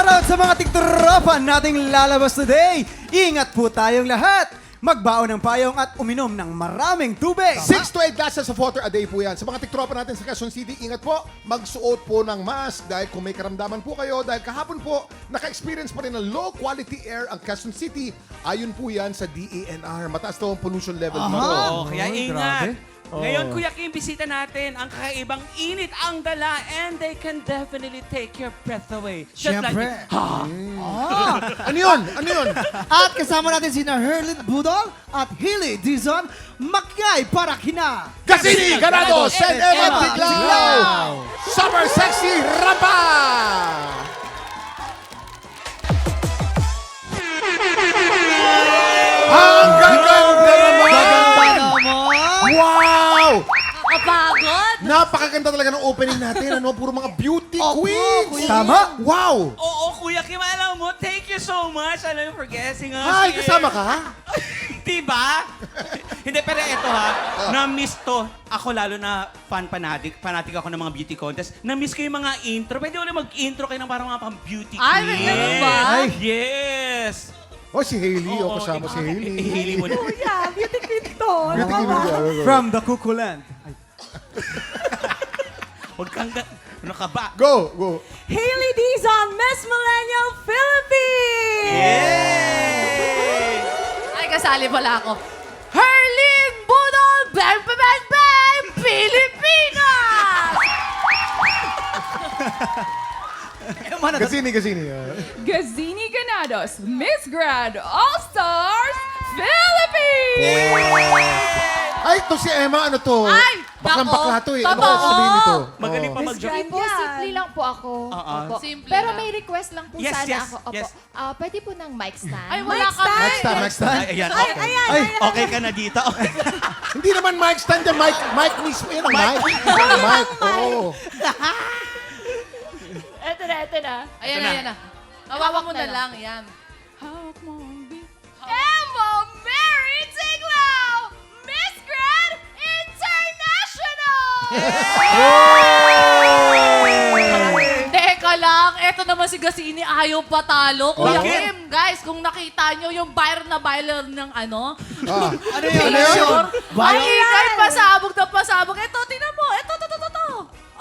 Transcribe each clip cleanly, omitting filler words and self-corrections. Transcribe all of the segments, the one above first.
Shoutout sa mga tiktropa nating lalabas today. Ingat po tayong lahat. Magbaon ng payong at uminom ng maraming tubig. 6 to 8 glasses of water a day po yan. Sa mga tiktropa natin sa Quezon City, ingat po, magsuot po ng mask dahil kung may karamdaman po kayo, dahil kahapon po, naka-experience pa rin ng low quality air ang Quezon City. Ayon po yan sa DENR. Mataas daw ang pollution level dito. Oo, kaya Ay, ingat. grabe. Ngayon, Kuya Kim, bisita natin ang kakaibang init ang dala and they can definitely take your breath away. Just Siyempre. like, Ano yun? Ano yun? At kasama natin sina Herlin Budol at Hilly Dizon. Makyay para kina. Cassini, Ganado, Sen Emma Emma Tiglao, Tiglao. Summer Sexy Rampa! Ang ganda naman! Wow! Kapagod! Napakaganda talaga ng opening natin. Ano? Puro mga beauty queens. Tama. Wow! oo, Kuya Kim, alam mo, thank you so much. Alam mo, for guessing us. Hi, here. kasama ka? Diba? Hindi, pero ito ha, na-miss to. Ako lalo na fanatic ako ng mga beauty contest. Na-miss ko yung mga intro. Pwede ulit mag-intro kayo ng parang mga pang-beauty Ay, queen. ganun ba? Ay. Yes! Oh, si Hailey. Oo, kasama si Hailey. Hailey mo na. Beauty queen niya. From the Kukuland. Huwag kang... Ano ka ba? Go, go. Hailey Dizon, Miss Millennial Philippines! Yay! Ay, kasali pala ako. Herling Budol, Bang Bang Bang Bang, Pilipinas! Cassini. Gazini Ganados, Miss Grand All-Stars, Philippines! Ay, to si Emma, ano to? Ay, Baklang nako. bakla to eh. Ano Totoo. ba sabihin nito? Magaling pa Oo. mag-joke. Hindi po, simple lang po ako. Opo. Simple Pero lang. may request lang po Yes, sana yes, ako. Opo. yes. Pwede po ng mic stand. Ay, wala ka. Next time. Ay, ayan, okay. Okay ka na dito. Hindi naman mic stand yan, mic mismo. Yan ang mic. Yan ang mic. Oo. Eto na. Ayan na. Kawawa mo na lang, yan. Hawak mo ang beat. Emma Mary Tiglao, Miss Grand International! Teka lang, eto naman si Gasini, ayaw patalo. Kuya Bakit? Kim, guys, kung nakita nyo yung viral na viral ng ano, Ano yun? picture, ang ingay, pasabog. Eto, tingnan mo. Eto.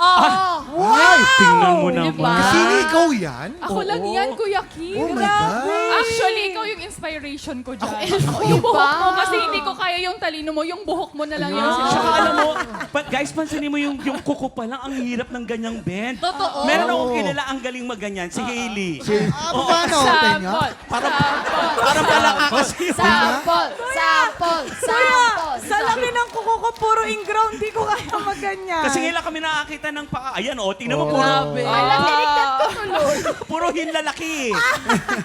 Oh. Ay, Tingnan mo Diba? naman. Cassini, ikaw yan? Ako lang yan, Kuya Kim. Oh my God. Actually, ikaw yung inspiration ko dyan. Ako yung buhok ba? mo, kasi hindi ko kaya yung talino mo, yung buhok mo na lang yung Tsaka sinasabi. alam mo, guys, pansinin mo yung kuko pa lang, ang hirap ng ganyang bend. Totoo. Meron akong kilala ang galing magganyan, si Hailey. Paano? Sample. Parang palaka kasi. Sample! Sa laki ng kuko ko, puro inground, di ko kaya magganyan. Kasi ngayon lang kami nakakita ng paa. Ayan, tingnan mo, Grabe. Alam, tinignan ko tuloy. puro hinlalaki.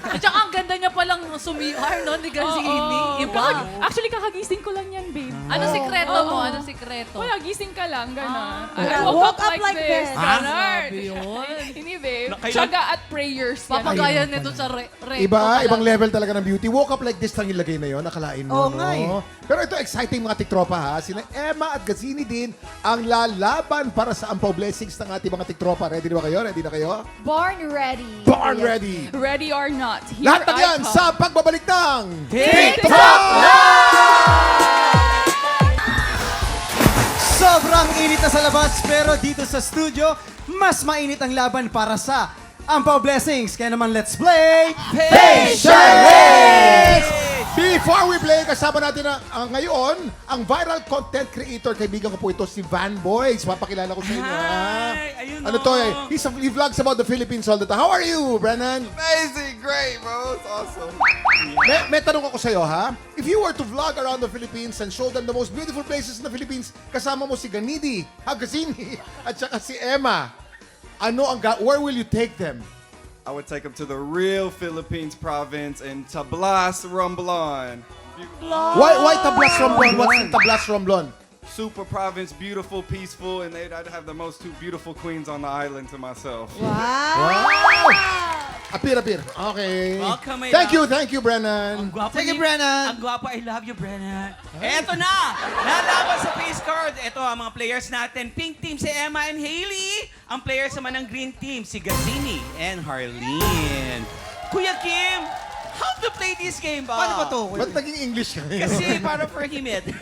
At saka ang ganda niya palang sumihar, no, ni Gasini. Iba. Actually, kakagising ko lang yan, babe. Ano sikreto Oo. mo? Ano sikreto? Wala, gising ka lang, gano'n. Ah. I woke up like this. Ah, Ganon. grabe yun. Hindi, babe. Kailan- Tiyaga at prayers. yan. Papagaya nito sa reto. Ibang level talaga ng beauty. Woke up like this lang ilagay na yun. Nakalain mo, Oo nga eh. Pero ito, exciting mga tiktropa ha. Sina Emma at Gazzini din ang lalaban para sa Ampaw Blessings ng ating mga tiktropa. Ready na ba kayo? Ready na kayo? Born ready. Born ready! Ready or not, here Lahat ng I yan come. sa pagbabalik ng TikTok Sobrang init na sa labas, pero dito sa studio, mas mainit ang laban para sa Ampaw Blessings. Kaya naman, let's play Patience! Before we play, kasama natin ngayon ang viral content creator. Kaibigan ko po ito, si Van Boys. Papakilala ko sa inyo. ha? Hi! Ayun Ano o. to eh? He vlogs about the Philippines all the time. How are you, Brennan? Amazing, great, bro. It's awesome. May tanong ako sa'yo, ha? If you were to vlog around the Philippines and show them the most beautiful places in the Philippines, kasama mo si Ganidi, Hagazini, at saka si Emma, where will you take them? I would take them to the real Philippines province in Tablas, Romblon. Why Tablas Romblon? What's in Tablas Romblon? Super province, beautiful, peaceful, and I'd have the most two beautiful queens on the island to myself. Wow! Appear. Okay. Welcome, my Thank love. you, Brennan. Ang gwapo Thank you, ni- Brennan. Ang gwapo, I love you, Brennan. Eto na! Lalaban sa face card. Ito ang mga players natin. Pink team si Emma and Hailey. Ang players naman ng green team si Gazini and Harleen. Kuya Kim, how to play this game ba? Paano ba to? Ba't naging English ka ngayon? Kasi para for himid.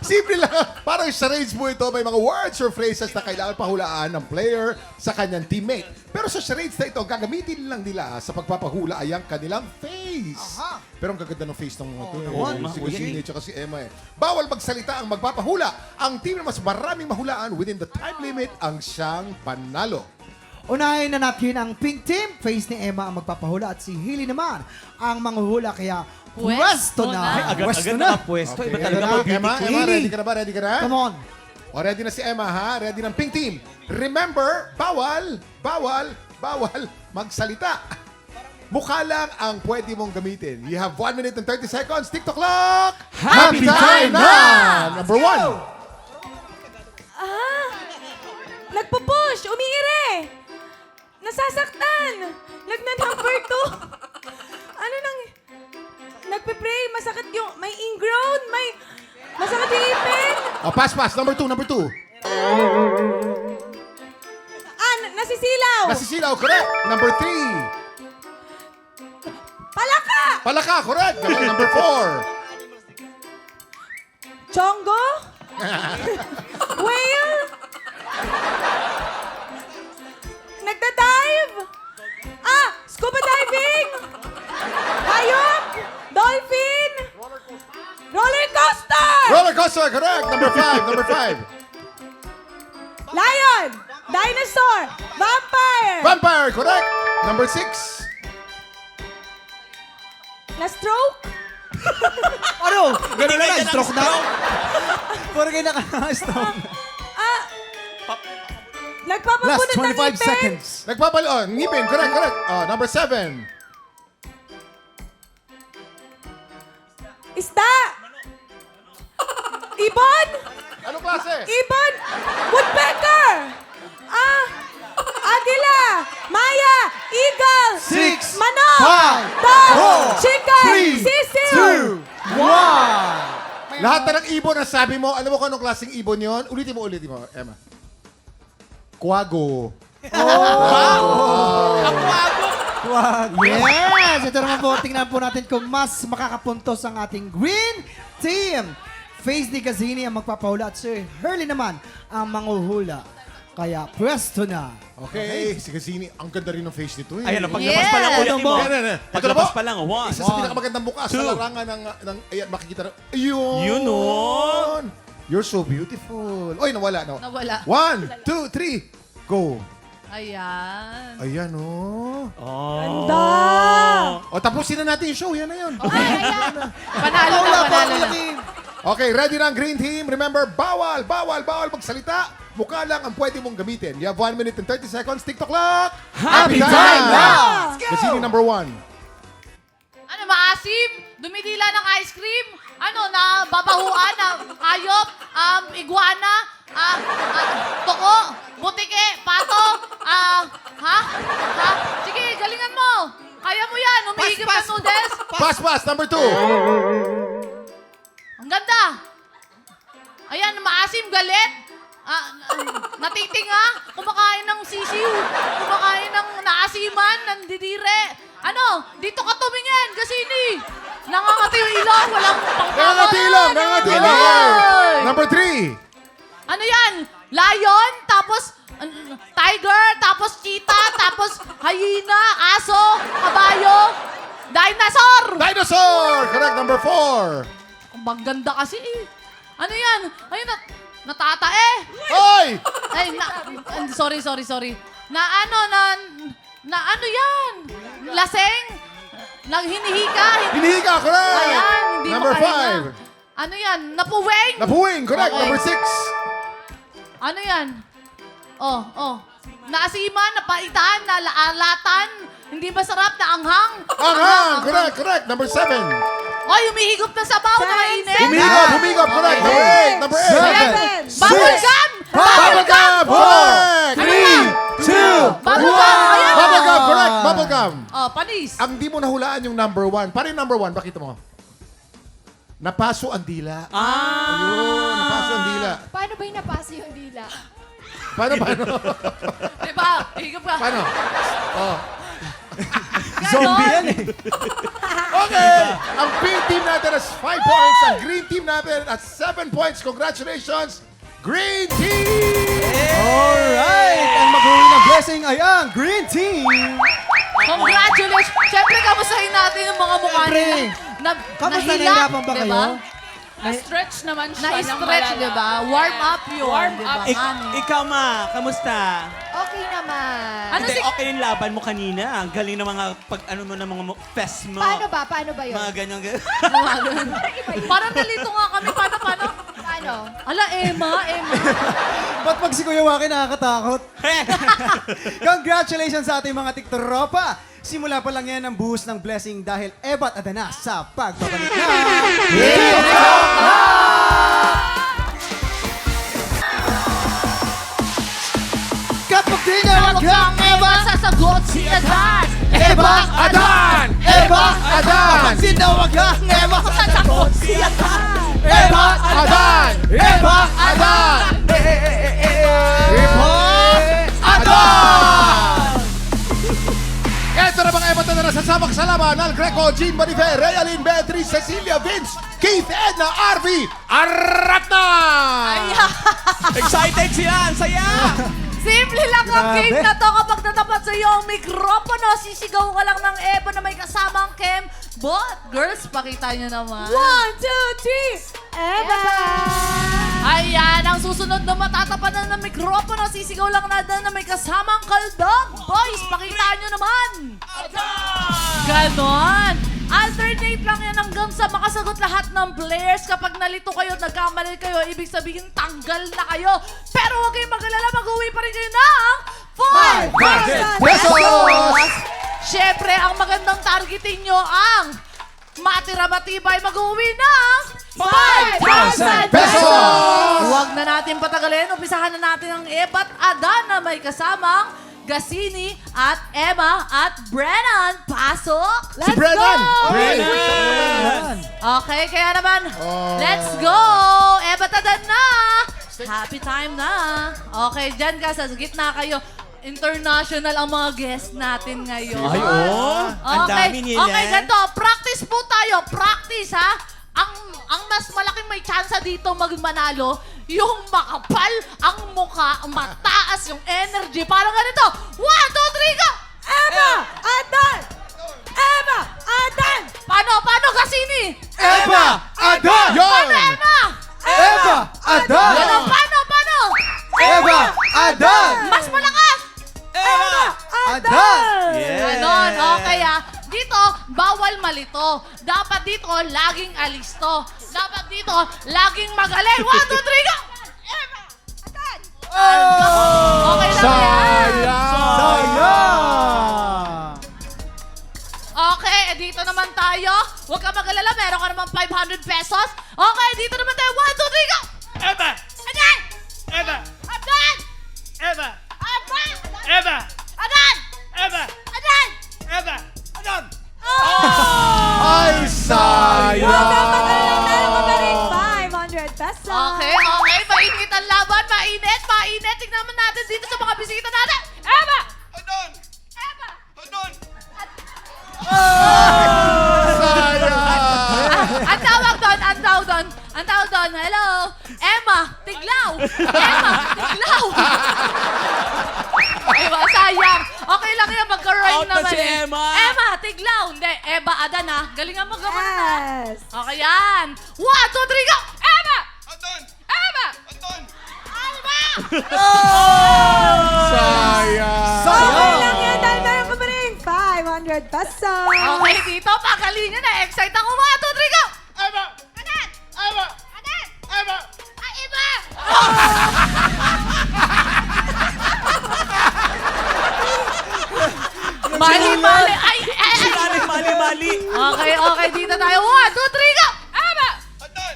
Simple lang. Parang charades mo ito, may mga words or phrases na kailangan pahulaan ng player sa kanyang teammate. Pero sa charades na ito, gagamitin lang nila sa pagpapahula ay ang kanilang face. Pero ang gaganda ng face ng mga ito. Si Gazini at si Emma. Bawal magsalita ang magpapahula. Ang team na mas maraming mahulaan within the time limit ang siyang panalo. Unahin na natin ang pink team. Face ni Emma ang magpapahula at si Hailey naman ang manguhula. Kaya pwesto na. Ay, agad-agad nakapwesto. Iba talaga Emma, mag beauty Emma, queen. ready ka na ba? Ready ka na? Come on. O, ready na si Emma, ha? Ready ng pink team. Remember, bawal magsalita. Mukha lang ang pwede mong gamitin. You have 1 minute and 30 seconds. TikTok clock! Happy time na! Number 1. Nagpo-push! Umiire! Nasasaktan! Lagnat number 2! Ano nang... Nagpe-pray, masakit yung... May ingrown, may... Masakit yung ipin! O, pass. Number 2. Nasisilaw! Nasisilaw, correct. Number 3. Palaka! Palaka, correct. Number 4. Chongo? Whale? Nagda-dive? Scuba diving? Hayop? Dolphin? Roller coaster? Roller coaster, correct. Number 5. Lion? Dinosaur? Vampire? Vampire, correct. Number 6. Na-stroke? Ano? Ganun lang, Stroke na? Puro kayo naka-stroke. Nagpapabunot Last ng 25 ngipin? seconds. Ngipin, correct. Number 7. Isda? Ibon? Anong klase? Ibon? Woodpecker? Agila? Maya? Eagle? 6, Manok? 5, Dog? Chicken? 3, Sisiw? 2, 1. Lahat na ng ibon na sabi mo, alam mo kung anong klaseng ibon yon? Ulitin mo, Emma. Quago. Ang wago. Yes! Ito naman po, tingnan po natin kung mas makakapuntos ang ating green team. Face ni Gazini ang magpapahula at si Hurley naman ang manguhula. Kaya pwesto na. Okay, si Gazini, ang ganda rin ng face nito. Ayan, paglabas pa lang ulit mo. Ito na Paglabas po. pa lang, 1. Isa sa pinakamagandang mukha sa larangan ng ayan, makikita na. Ayun! Yun, oh. You're so beautiful. Oy, nawala. Nawala. 1, 2, 3, go. Ayan. Ayan, oh. Ganda! O, tapusin na natin yung show. Yan na yun. Panalo na. Okay, ready na ang green team. Remember, bawal magsalita. Mukha lang ang pwede mong gamitin. You have 1 minute and 30 seconds. TikTok clock. Happy time na! Gazini number 1. Ano, maasim? Dumidila ng ice cream? Ano, nababahuan ng hayop? Iguana? Toko? Butike? Pato? Sige, galingan mo. Kaya mo yan. Umihigip ka noodles. Pass. Number 2. Ang ganda. Ayan, maasim, galit. Natitinga, kumakain ng sisiw, kumakain ng naasiman, nandidire. Ano, dito ka tumingin, Gazini. Nangangati yung ilaw, walang pangkakalan. Nangangati lang. Ay! Number 3. Ano yan? Lion, tapos tiger, tapos cheetah, tapos hyena, aso, kabayo, dinosaur. Dinosaur. Correct. Number 4. Ang maganda kasi eh. Ano yan? Ayun, natatae. Oy! Ay, sorry. Na ano yan? Laseng? Hinihika? Hinihiga. Correct. Ayan, hindi Number makahinga. 5. Ano yan? Napuwing? Napuwing. Correct. Okay. Number 6. Ano yan? Oh. Naasiman, napaitan, naalatan, hindi masarap na anghang. Anghang. Correct. Number 7. Oy, humihigop na sabaw na mainit. Humigop. Correct. Number 8. Seven! Bubble gum! Bubble gum. Correct. Ano yan? 2, Bubble gum! Ayan! Bubble Aris. Ang di mo nahulaan yung number 1. Para yung number 1, bakit mo? Napaso ang dila. Ayun, napaso ang dila. Paano ba yung napasa yung dila? Paano? Diba? Higop ka. Paano? Oh. Zombie yan eh. Okay! Ang pink team natin has 5 points. Ang green team natin has 7 points. Congratulations, Green Team! Alright! Ang mag-uwi ng blessing ay ang Green Team! Congratulations! Siyempre, kamustahin natin yung mga mukha Siyempre. nila. Kamusta, Nahila, nahirapan ba kayo? diba? Na-stretch naman siya ng Na-stretch, malala. diba? Warm up yun, Warm diba? up. Ikaw, Ma, kamusta? Okay naman. Ano Hindi, si... okay yung laban mo kanina. Ang galing ng mga ano mo ng mga fest mo. Paano ba? Paano ba yun? Mga ganyan. Parang nalito nga kami. Paano? Paano? Ala, Emma. Ba't pag si Kuya Waki nakakatakot? Congratulations sa ating mga tiktropa! Simula pa lang yan ang buhos ng blessing dahil ebat adana sa pagbabalik na Kapag di na Huwag Emma, sasagot si Adan. Eba Adan! Eba Adan! sinawag ang Eva, Sasagot si Adan. Eba Adan! Eba Adan! Eba Adan! Ito na mga Eba na sasabak sa laban. Al Greco, Jean Bonife, Realin, Beatrice, Cecilia, Vince, Keith, Edna, Arvi, Aratna! Excited sila! Ang saya! Simple lang ang Grabe. game na to. Kapag natapat sa iyo ang mikropono, sisigaw ka lang ng Eva na may kasamang Kem. But, girls, pakita nyo naman. 1, 2, 3. Eva! Ayan, ang susunod na matatapan ng mikropono, sisigaw lang na may kasamang kaldog. Boys, pakita nyo naman. Ganon. Alternate lang yan hanggang sa makasagot lahat ng players. Kapag nalito kayo at nagkamali kayo, ibig sabihin tanggal na kayo. Pero huwag kayong mag-alala, mag-uwi pa rin kayo ng 5,000 pesos! Siyempre, ang magandang targetin nyo ang matira matibay mag-uwi ng 5,000 pesos! Huwag na natin patagalin. Umpisahan na natin ang Eva at Adan na may kasamang Gasini at Emma at Brennan. Pasok! Si Brennan! Okay, kaya naman, let's go! Eva at Adan na! Happy time na! Okay, dyan ka, sa gitna kayo. International ang mga guests natin ngayon. Ay, oh. Ang dami nila. Okay, ganito. Practice po tayo. Practice, ha? Ang mas malaking may tsansa dito magmanalo, yung makapal ang mukha, mataas yung energy. Parang ganito. 1, 2, 3, go! Eva! Adan! Eva! Adan! Paano, Gasini? Eva Adan! Yon! Emma! Eva Adan! Paano? Eva Adan! Mas malakas! Adan! Ganon, okay Dito, bawal malito. Dapat dito, laging alisto. Dapat dito, laging magaling. 1, 2, 3, go! Emma! Adan! Okay lang yan. Sayang! Okay, dito naman tayo. Huwag ka mag-alala, meron ka naman 500 pesos. Okay, dito naman tayo. 1, 2, 3, go! Eva! Adan! Eva! Adan! Eva! Adan! Eva! Adan! Eva! Adan! Eva! Adan! Ay, sayang! Dapat na lang tayo mabaring 500 pesos. Okay. Mainit ang laban. Mainit. Tingnan naman natin dito sa mga bisita natin. Eva! Adan! Eva! Adan! Sayang! Ang tawag doon. Hello. Emma, tiglaw. Diba, sayang. Okay lang yan, magka-rhyme Out na naman si Emma. Emma, tiglaw. Hindi, Eva, Adan Galingan mo gawin na. Yes. Okay yan. 1, 2, 3, go. Emma! Adan! Emma! Adan! Emma! Sayang! Okay lang yan dahil meron ka pa rin 500 pesos. Okay, dito, pagalingan na. Excite ako. 1, 2, 3, go. Eva! Adan! Eva! Adan! Eva! Eva! Mali. Ay. Mali! Okay, dito tayo. 1, 2, 3, go! Eva! Adan!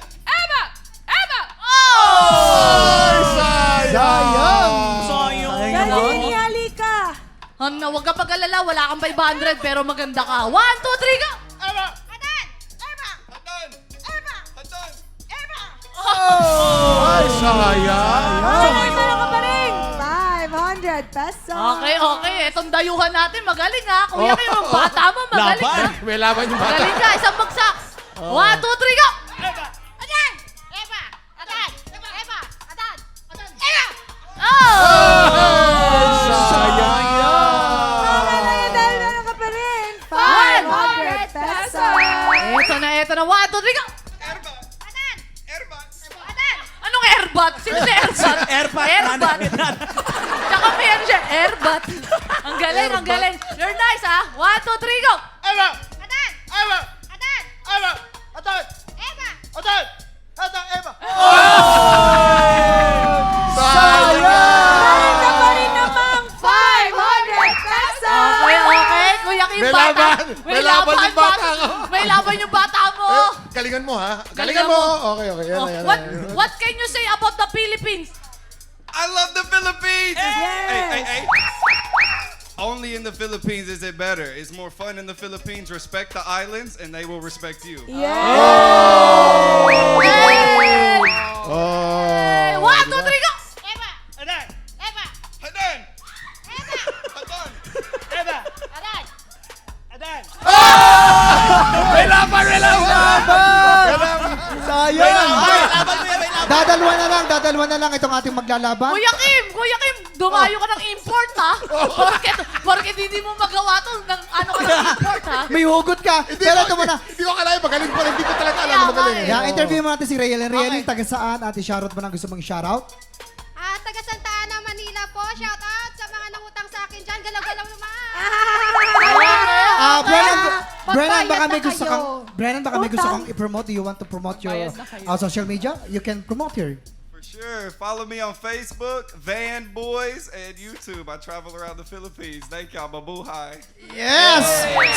Eva! Ay, sayang! Sayang! Sayang! Gasini, halika. Huwag ka pag-alala, wala kang 500 pero maganda ka. 1, 2, 3, go! Emma! Adan! Emma! Hadon! Emma! Hadon! Emma! Ay, sayang. Okay, meron ka pa rin. 500 pesos. Okay. Etong dayuhan natin, magaling ha. Kuya Kim, yung bata mo, magaling ha. May laban yung bata. Magaling ka, isang bagsak. 1, 2, 3, go! Adan! Emma! Adan! Emma! Adan! Adan! Emma! Oh! Sayang. Okay na yun dahil meron ka pa rin. 500 pesos. Eto na. 1, 2, 3, go! Erba! Adan! Erba! Adan! Anong airbat? Sino si airbat? Airbat. Tsaka may ano siya, airbat. Ang galing. You're nice, ha? 1, 2, 3, go! Emma! Adan! Emma! Adan! Emma! Hadon! Emma! Hadon! Hadon! Emma! Meron ka pa rin namang 500 pesos. Okay. Kuya Kim, May bata. laban. May laban yung bata ko. May laban yung bata mo. Galingan mo, ha? Galingan Galingan mo. mo. Okay. Yan, Oh, yan, what yan. what can you say about the Philippines? I love the Philippines. Yes. Hey. Only in the Philippines is it better. It's more fun in the Philippines. Respect the islands, and they will respect you. Yes. Hey! Oh. 1, 2, 3, go! Eva! Adan! Eva! Hadon! Eva! Hadon! Emma! Adan! Adan! May laban. Sayang! Dadalwa na lang itong ating maglalaban. Kuya Kim, dumayo ka ng import, ha? Porket hindi mo magawa to ng ano ka ng import, ha? May hugot ka. Pero ito muna. Hindi ko kalaya. Magaling pa rin. Hindi ko talaga alam na Kaya magaling. nga eh. Yeah, interview mo natin si Rielen. Rielen, taga saan? Ate shoutout mo na gusto mong shoutout? Taga Santa Ana, Manila po. Shout out sa mga nangutang sa akin dyan. Galaw-galaw naman. Brennan, baka may Magbayad na gusto kayo. kang baka may gusto Utang. kang i-promote. Do you want to promote your social media? You can promote here. For sure. Follow me on Facebook, Van Boys, and YouTube. I travel around the Philippines. Thank y'all. Mabuhay. Yes!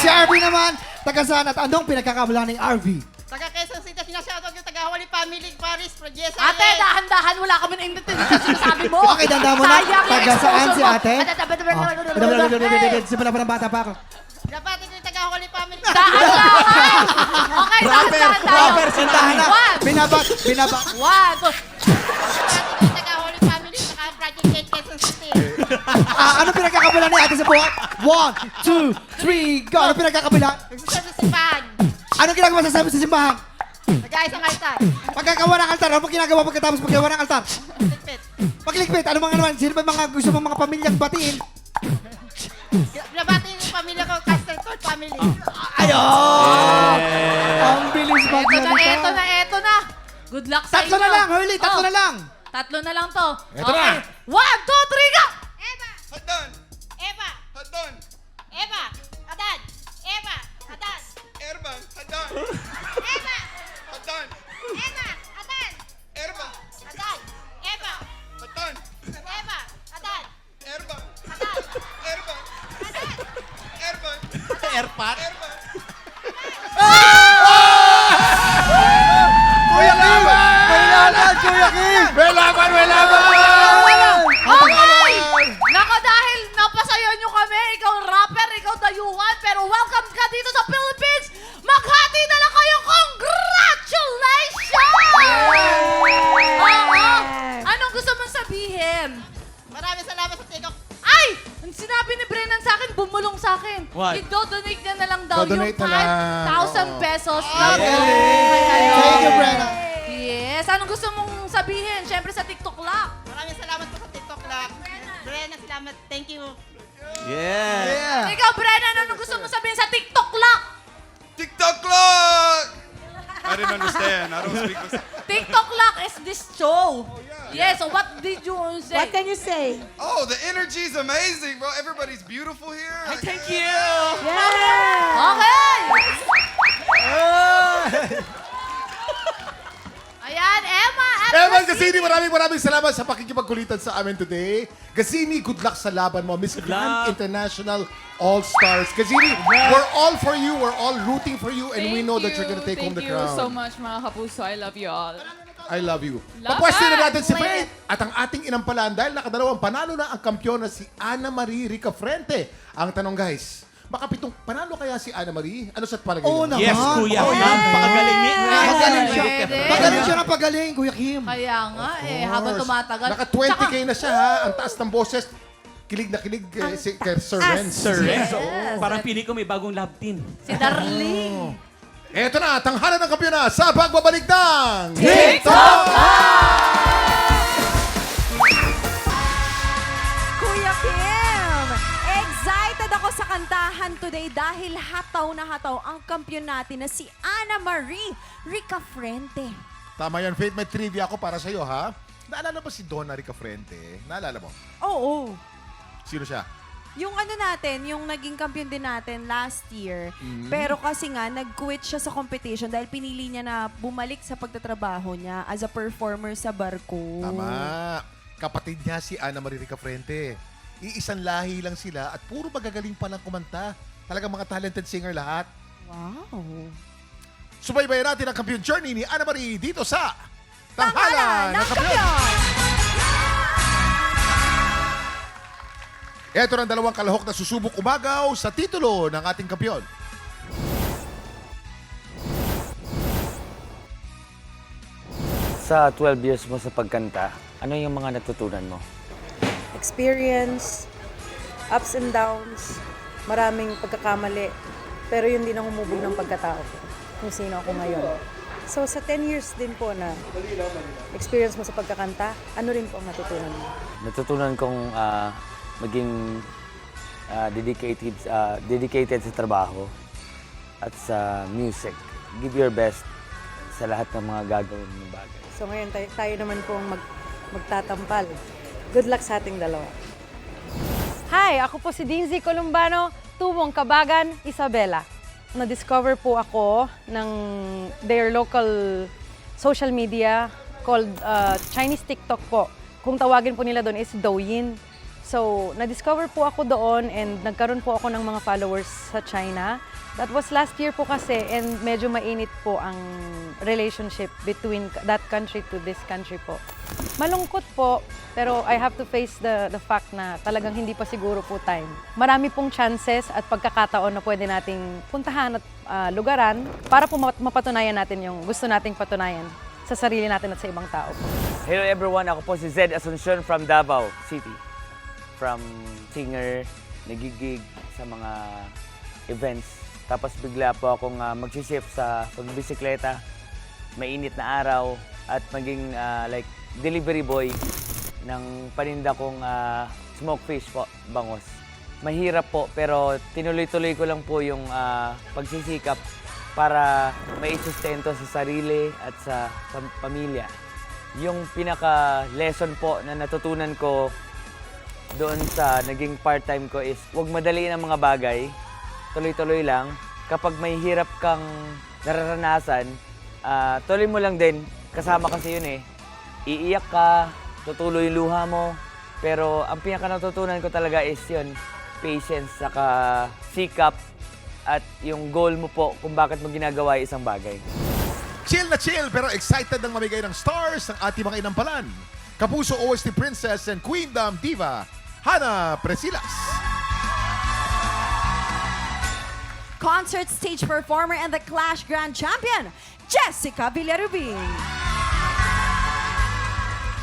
Si RV naman, taga saan at anong pinagkakabalan ng RV? Taga Quezon City, sinashoutout yung taga Hawali Family, Paris, Projesa. Ate, dahan-dahan, wala kami na-intindihan sa sinasabi mo. Okay, dandahan mo na. Sayang yung Taga saan exposure si mo. ate? Simula pa ng bata pa ako. Dapat yung taga Hawali Family. Dahan-dahan! Okay, dahan-dahan tayo. Sintahan na. Binabat. 1, 2, Dapat yung taga Hawali Family, saka Project 8 Quezon City. Ano pinagkakabalan ni ate sa buhat? 1, 2, 3, go! Ano pinagkakabalan? Nagsiserve sa simbahan. Anong ginagawa sa simbahan? Nag-ayos ang altar. Pagkagawa ng altar, ano ginagawa pagkatapos paggawa ng altar? Ligpit. Pagligpit, ano mga naman? Sino ba mga gusto mong mga pamilyang batiin? Binabati yung pamilya ko, Castle Court Family. Ayun! Ang bilis maglalita. Eto na. Good luck sa inyo. Tatlo na lang, Hurley, tatlo Oh, na lang. Tatlo na lang to. Eto na. 1, 2, 3, go! Eva! Hadon! Eva! Hadon! Eva! Adan! Eva! Adan! Erba! Hadon! Eva! Hadon! Eva! Adan! Erba! Adan! Eva! Hadon! Eva! Adan! Erba! Adan! Erba! Adan! Erba! Airpat! Erba! Kuya Kim! May laban, Kuya Kim! May laban! Okay! Nako, dahil napasaya nyo kami, ikaw rapper, ikaw dayuhan, pero welcome ka dito sa Philippines! Maghati na lang kayo! Congratulations! Oo! Anong gusto mong sabihin? Maraming salamat sa TikTok. Ay! Ang sinabi ni Brennan sa akin, bumulong sa akin. What? I-donate niya na lang daw yung Do-donate na lang. 5,000 pesos. Thank you, Brenna. Yes! Anong gusto mong sabihin? Siyempre sa TikTok lang. Maraming salamat po sa TikTok lang. Brenna, salamat. Thank you. Yeah! Ikaw, Brennan, anong gusto mong sabihin sa TikTok lang? TikTok clock! I didn't understand. I don't speak this. TikTok lang is this show. Yes, so what did you say? What can you say? Oh, the energy's amazing, bro. Everybody's beautiful here. Thank you! Yeah! Okay! Ayan, Emma at Evan Christine. Gazzini, maraming salamat sa pakikipagkulitan sa amin today. Gazzini, good luck sa laban mo. Miss Grand International All-Stars. Gazzini, we're all for you. We're all rooting for you. And we know that you're gonna take home the crown. Thank you so much, mga kapuso. I love you all. I love you. Love Papwesto na it. natin si Faith at ang ating inampalan dahil nakadalawang panalo na ang kampyon na si Ana Marie Ricafrente. Ang tanong guys, makapitong panalo kaya si Ana Marie? Ano sa palagay Oo niyo? naman. Yes, kuya. Oh, yeah. Napakagaling ni Magaling siya. Pwede. Magaling siya na pagaling, Kuya Kim. Kaya nga habang tumatagal. Naka 20K na siya ha. Ang taas ng boses. Kilig na kilig si kay Sir Renz. Sir Renzo. Parang pili ko may bagong love team. Si Darling. Eto na, tanghalan ng kampyon na sa pagbabalik ng Kuya Kim, excited ako sa kantahan today dahil hataw na hataw ang kampiyon natin na si Ana Marie Ricafrente. Tama yan, Faith. May trivia ako para sa'yo, ha? Naalala mo si Donna Ricafrente? Naalala mo? Oo. Sino siya? Yung ano natin, yung naging kampiyon din natin last year. Pero kasi nga, nag-quit siya sa competition dahil pinili niya na bumalik sa pagtatrabaho niya as a performer sa barko. Tama. Kapatid niya si Ana Marie Ricafrente. Iisang lahi lang sila at puro magagaling pa lang kumanta. Talagang mga talented singer lahat. Wow. Subaybayan natin ang kampiyon journey ni Ana Marie dito sa Tanghalan ng Kampiyon! Kampiyon! Ito ng dalawang kalahok na susubok umagaw sa titulo ng ating kampiyon. Sa 12 years mo sa pagkanta, ano yung mga natutunan mo? Experience, ups and downs, maraming pagkakamali, pero yun din ang humubog ng pagkatao ko, kung sino ako ngayon. So sa 10 years din po na experience mo sa pagkakanta, ano rin po ang natutunan mo? Natutunan kong maging dedicated sa trabaho at sa music. Give your best sa lahat ng mga gagawin mong bagay. So ngayon tayo naman pong magtatampal. Good luck sa ating dalawa. Hi, ako po si Dinzy Columbano, Tubong Kabagan, Isabela. Na-discover po ako ng their local social media called Chinese TikTok po. Kung tawagin po nila doon is Douyin. So, na-discover po ako doon and nagkaroon po ako ng mga followers sa China. That was last year po kasi and medyo mainit po ang relationship between that country to this country po. Malungkot po, pero I have to face the fact na talagang hindi pa siguro po time. Marami pong chances at pagkakataon na pwede nating puntahan at lugaran para po mapatunayan natin yung gusto nating patunayan sa sarili natin at sa ibang tao po. Hello everyone, ako po si Zed Asuncion from Davao City. From singer, nagigig sa mga events. Tapos bigla po akong magsishift sa pagbisikleta, mainit na araw, at maging like delivery boy ng paninda kong smoked fish po, bangos. Mahirap po, pero tinuloy-tuloy ko lang po yung pagsisikap para maisustento sa sarili at sa pamilya. Yung pinaka-lesson po na natutunan ko doon sa naging part-time ko is huwag madaliin ang mga bagay, tuloy-tuloy lang. Kapag may hirap kang nararanasan, tuloy mo lang din. Kasama kasi yun eh. Iiyak ka, tutuloy yung luha mo. Pero ang pinaka-natutunan ko talaga is yun, patience, saka sikap, at yung goal mo po kung bakit mo ginagawa yung isang bagay. Chill na chill pero excited ng mamigay ng stars ng ating mga inampalan. Kapuso OST Princess and Queendom Diva, Hana Presilas. Concert stage performer and the Clash Grand Champion, Jessica Villarubin.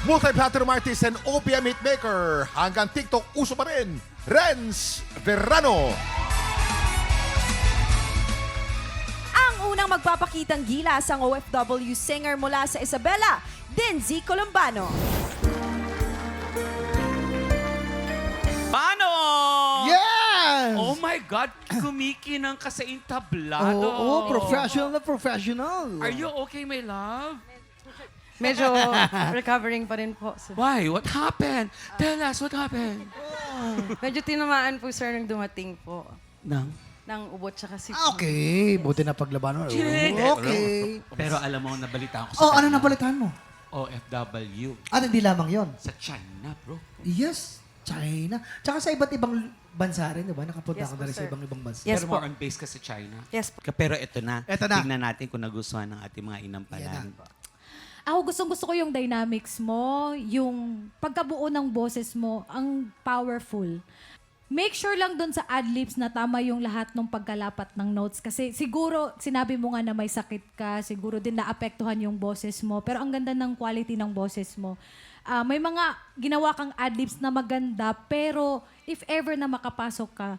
Multi-platinum artist and opium hitmaker. Hanggang TikTok, uso pa rin, Renz Verano. Ang unang magpapakitang gilas ang OFW singer mula sa Isabela, Dinzy Columbano. Paano? Yes! Oh my God, kumikinang ka sa entablado. Oo, professional na professional. Are you okay, my love? Medyo recovering pa rin po. Why? What happened? Tell us, what happened? Medyo tinamaan po, sir, nung dumating po. Nang? Ng ubot tsaka si Okay, buti na paglabanan. Okay. Pero alam mo, nabalita ko sa Oh, ano kanya. nabalitaan mo? OFW. At hindi lamang yon. Sa China, bro. Yes, China. Tsaka sa iba't ibang bansa rin, di ba? Nakapunta Yes ka po, na rin sa sir. ibang bansa. Yes Pero po. more on base ka sa China. Yes po. Pero ito na. Eto na. Tignan natin kung nagustuhan ng ating mga inampalan. Yan Ako gustong-gusto ko yung dynamics mo, yung pagkabuo ng boses mo, ang powerful. Make sure lang dun sa ad-libs na tama yung lahat ng pagkalapat ng notes. Kasi siguro, sinabi mo nga na may sakit ka, siguro din naapektuhan yung boses mo. Pero ang ganda ng quality ng boses mo. May mga ginawa kang ad-libs na maganda, pero if ever na makapasok ka,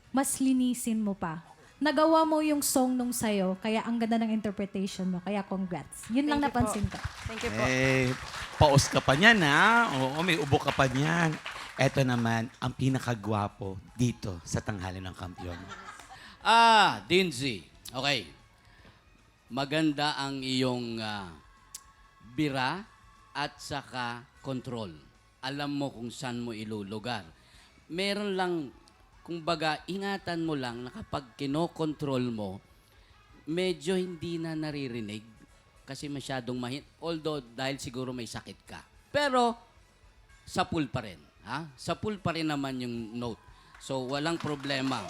mas linisin mo pa. Nagawa mo yung song nung sayo, kaya ang ganda ng interpretation mo. Kaya congrats. Yun lang Thank you po. napansin ko. Thank you po. Eh, paus ka pa niyan, ha? Oo, may ubo ka pa niyan. Eto naman, ang pinakagwapo dito sa tanghali ng kampiyon. Dinzy. Okay. Maganda ang iyong bira at saka control. Alam mo kung saan mo ilulugar. Meron lang, kumbaga, ingatan mo lang na kapag kinokontrol mo, medyo hindi na naririnig kasi masyadong although dahil siguro may sakit ka. Pero, sa pool pa rin. Ha? Sa pool pa rin naman yung note. So, walang problema.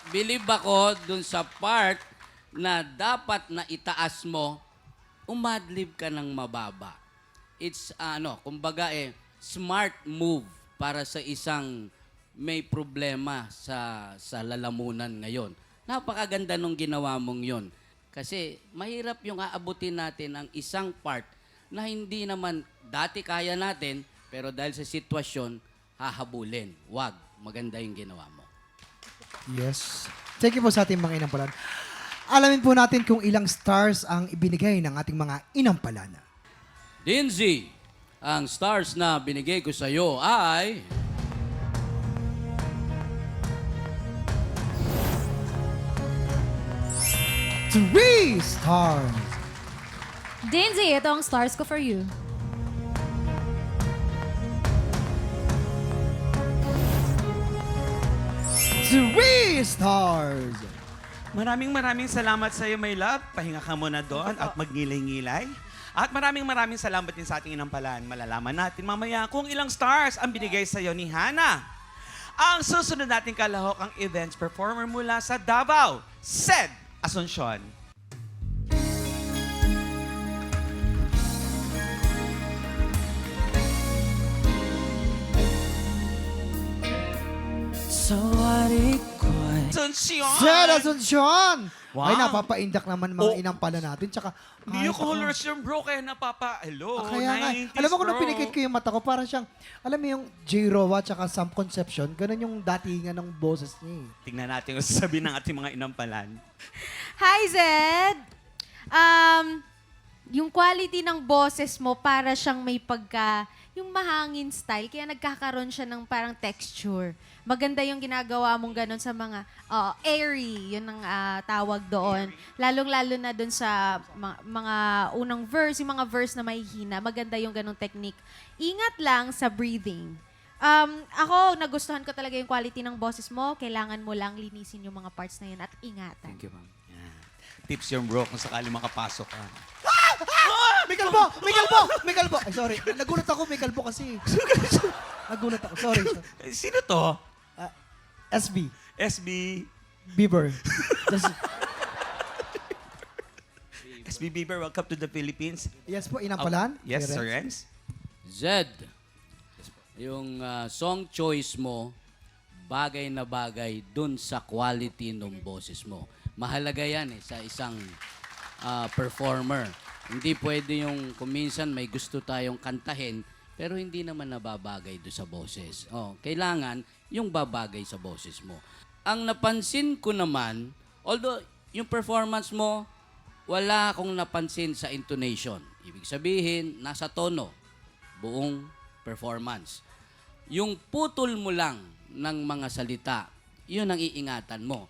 Believe ako dun sa part na dapat na itaas mo, umadlib ka ng mababa. It's, kumbaga smart move para sa isang may problema sa lalamunan ngayon. Napakaganda nung ginawa mong yon. Kasi mahirap yung aabutin natin ang isang part na hindi naman dati kaya natin, pero dahil sa sitwasyon, hahabulin. Wag. Maganda yung ginawa mo. Yes. Thank you po sa ating mga inampalan. Alamin po natin kung ilang stars ang ibinigay ng ating mga inampalan. Dinzy, ang stars na binigay ko sa iyo ay... 3 stars. Dinzy, ito ang stars ko for you. Three stars. Maraming salamat sa iyo, my love. Pahinga ka muna doon at magngilay-ngilay. At maraming salamat din sa ating inampalan. Malalaman natin mamaya kung ilang stars ang binigay sa iyo ni Hana. Ang susunod nating kalahok ang events performer mula sa Davao, Zed Asuncion. Asuncion! Zed Asuncion! Wow. Ay, napapaindak naman mga inampalan natin. Tsaka, New kahit ako- colors yung bro, kaya napapa-hello. Kaya nga. 90s, Alam mo kung bro. napinikit ko yung mata ko, parang siyang, alam mo yung J-Rowa tsaka Sam Conception, ganun yung datingan ng boses niya eh. Tingnan natin kung sasabihin ng ating mga inampalan. Hi, Zed! Yung quality ng boses mo, para siyang may yung mahangin style, kaya nagkakaroon siya ng parang texture. Maganda yung ginagawa mong ganun sa mga airy, yun ang tawag doon. Lalong-lalo na doon sa mga unang verse, yung mga verse na may hina. Maganda yung ganung technique. Ingat lang sa breathing. Ako, nagustuhan ko talaga yung quality ng boses mo. Kailangan mo lang linisin yung mga parts na yun at ingatan. Thank you, ma'am. Yan. Tips yung bro kung sakali makapasok ka. May kalbo! May kalbo! May kalbo! Ay, sorry. Nagulat ako, may kalbo kasi. Nagulat ako. Sorry. Sino to? SB. SB. Bieber. SB Bieber, welcome to the Philippines. Yes po, inampalan. Yes, Direct. Sir Renz. Zed, yung song choice mo, bagay na bagay dun sa quality ng boses mo. Mahalaga yan sa isang performer. Hindi pwede yung kuminsan may gusto tayong kantahin, pero hindi naman nababagay doon sa boses. Kailangan yung babagay sa boses mo. Ang napansin ko naman, although yung performance mo, wala akong napansin sa intonation. Ibig sabihin, nasa tono, buong performance. Yung putol mo lang ng mga salita, yun ang iingatan mo.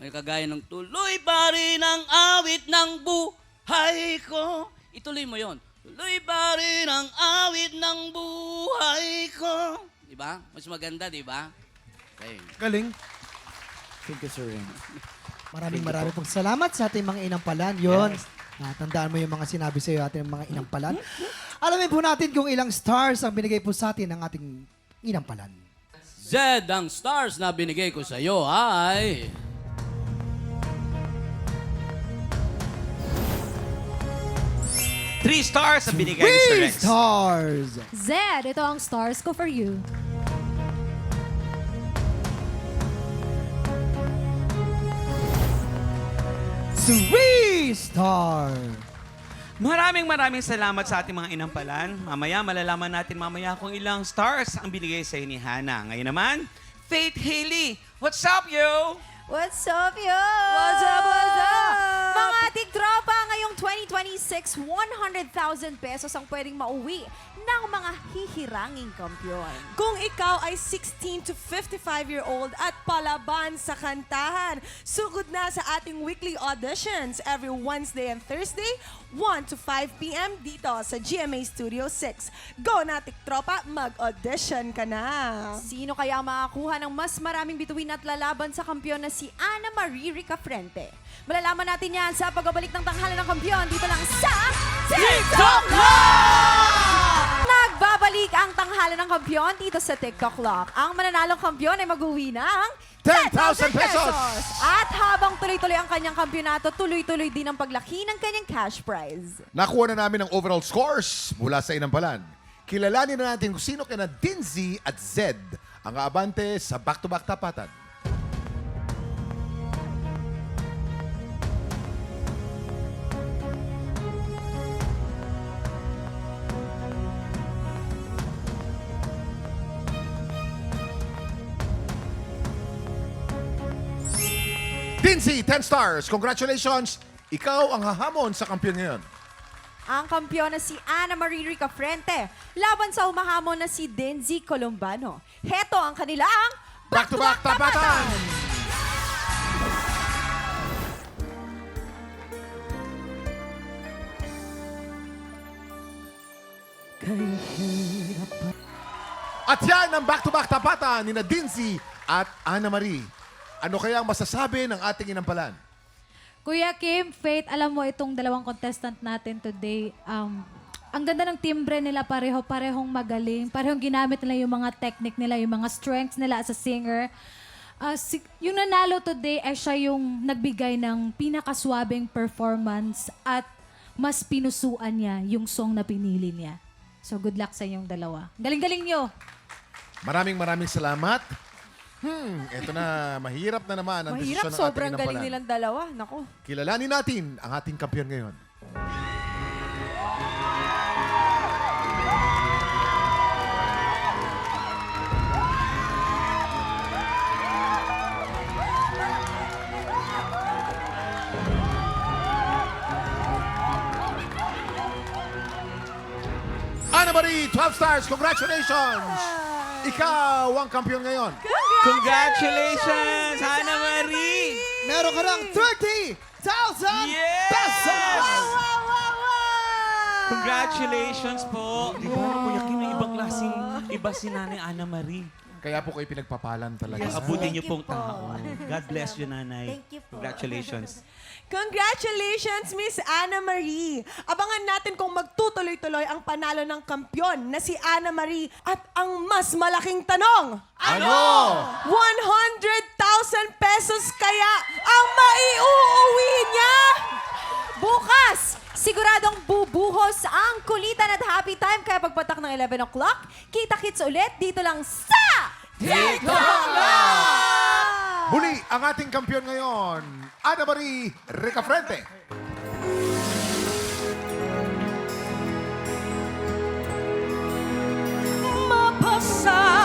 May kagaya ng tuloy pa rin ang awit ng buhay ko. Ituloy mo yon. Tuloy pa rin ang awit ng buhay ko. Diba? Mas maganda, diba? Okay. Galing. Thank you, Sir Ren. Maraming pong salamat sa ating mga inampalan. Yun. Tandaan mo yung mga sinabi sa iyo ating mga inampalan. Alamin po natin kung ilang stars ang binigay po sa atin ng ating inampalan. Zed, ang stars na binigay ko sa iyo ay... 3 stars ang binigay ni Sir 3 Rex. stars! Zed, ito ang stars ko for you. Three star! Maraming salamat sa ating mga inampalan. Mamaya, malalaman natin mamaya kung ilang stars ang binigay sa ni Hana. Ngayon naman, Faith Haley. What's up, yo? What's up, yo? What's up, what's up? Mga tiktropa, ngayong 2026, 100,000 pesos ang pwedeng mauwi ng mga hihiranging kampiyon. Kung ikaw ay 16 to 55-year-old at palaban sa kantahan, sugod na sa ating weekly auditions every Wednesday and Thursday, 1 to 5 p.m. dito sa GMA Studio 6. Go na, tiktropa, mag-audition ka na! Sino kaya ang makakuha ng mas maraming bituin at lalaban sa kampiyon na si Ana Marie Ricafrente? Malalaman natin yan sa pagbabalik ng tanghalan ng kampiyon dito lang sa TikTok Lock! Nagbabalik ang tanghalan ng kampiyon dito sa TikTok Lock. Ang mananalong kampiyon ay mag-uwi ng 10,000 pesos! At habang tuloy-tuloy ang kanyang kampyonato, tuloy-tuloy din ang paglaki ng kanyang cash prize. Nakuha na namin ang overall scores mula sa inampalan. Kilalanin na natin kung sino kina Dinzy at Zed ang aabante sa back-to-back tapatan. Dinzy, 10 stars. Congratulations! Ikaw ang hahamon sa kampiyon ngayon. Ang kampiyon na si Ana Marie Ricafrente laban sa humahamon na si Denzi Columbano. Heto ang kanilang Back-to-back tapatan! At yan ang back-to-back tapatan ni na Dinzy at Ana Marie. Ano kaya ang masasabi ng ating inampalan? Kuya Kim, Faith, alam mo itong dalawang contestant natin today, ang ganda ng timbre nila, parehong magaling, parehong ginamit nila yung mga technique nila, yung mga strengths nila as a singer. Yung nanalo today ay siya yung nagbigay ng pinakaswabing performance at mas pinusuan niya yung song na pinili niya. So good luck sa inyong dalawa. Galing-galing nyo! Maraming salamat. Eto na, mahirap na naman ang desisyon ng ating sobrang inampalan. galing nilang dalawa. Nako. Kilalanin natin ang ating kampiyon ngayon. Ana Marie, 12 stars. Congratulations! Ikaw ang kampiyon ngayon. Congratulations, Hana Marie! Meron ka ng 30,000 Yes! pesos! Congratulations po! Di ba, Kuya Kim, may ibang klaseng iba si Nanay Ana Marie. Kaya po kayo pinagpapalan talaga. Abutin niyo pong taon. God bless you, Nanay. Thank you po. Congratulations. Congratulations, Miss Ana Marie! Abangan natin kung magtutuloy-tuloy ang panalo ng kampyon na si Ana Marie at ang mas malaking tanong. Ano? 100,000 pesos kaya ang maiuuwi niya? Bukas, siguradong bubuhos ang kulitan at happy time. Kaya pagpatak ng 11 o'clock, kita-kits ulit dito lang sa TikTok Lock! Muli, ang ating kampiyon ngayon, Ana Marie Ricafrente. Mapasa